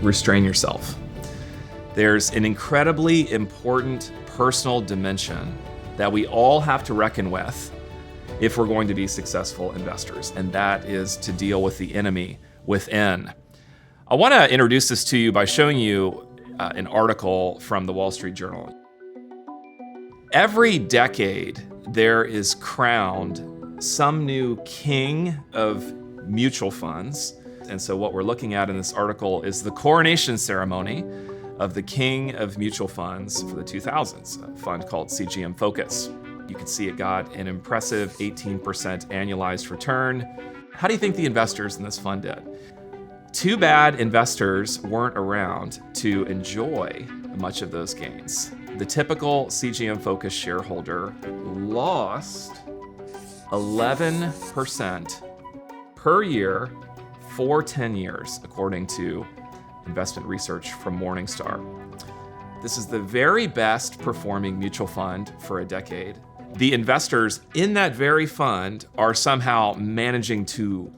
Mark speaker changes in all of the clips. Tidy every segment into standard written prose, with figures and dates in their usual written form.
Speaker 1: restrain yourself. There's an incredibly important personal dimension that we all have to reckon with if we're going to be successful investors, and that is to deal with the enemy within. I want to introduce this to you by showing you an article from the Wall Street Journal. Every decade, there is crowned some new king of mutual funds. And so what we're looking at in this article is the coronation ceremony of the king of mutual funds for the 2000s, a fund called CGM Focus. You can see it got an impressive 18% annualized return. How do you think the investors in this fund did? Too bad investors weren't around to enjoy much of those gains. The typical CGM Focus shareholder lost 11% per year for 10 years, according to investment research from Morningstar. This is the very best performing mutual fund for a decade. The investors in that very fund are somehow managing to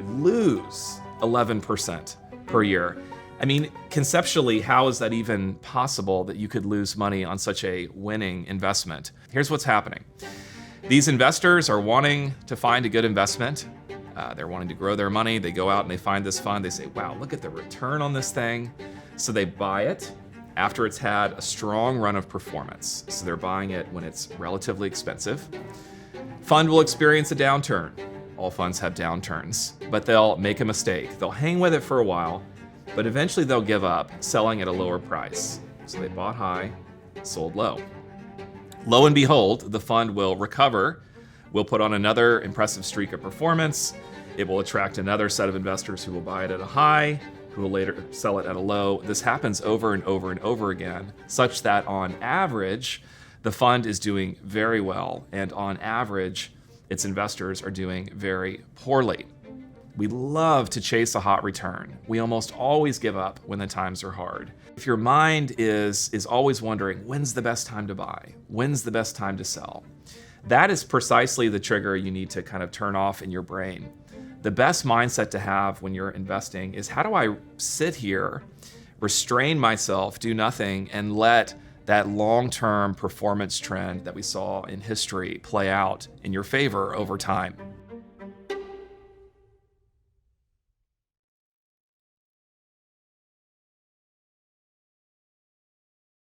Speaker 1: lose 11% per year. I mean, conceptually, how is that even possible that you could lose money on such a winning investment? Here's what's happening. These investors are wanting to find a good investment. They're wanting to grow their money. They go out and they find this fund. They say, wow, look at the return on this thing. So they buy it after it's had a strong run of performance. So they're buying it when it's relatively expensive. Fund will experience a downturn. All funds have downturns, but they'll make a mistake. They'll hang with it for a while, but eventually they'll give up, selling at a lower price. So they bought high, sold low. Lo and behold, the fund will recover, will put on another impressive streak of performance. It will attract another set of investors who will buy it at a high, who will later sell it at a low. This happens over and over and over again, such that on average, the fund is doing very well, and on average, its investors are doing very poorly. We love to chase a hot return. We almost always give up when the times are hard. If your mind is always wondering, when's the best time to buy? When's the best time to sell? That is precisely the trigger you need to kind of turn off in your brain. The best mindset to have when you're investing is, how do I sit here, restrain myself, do nothing, and let that long-term performance trend that we saw in history play out in your favor over time?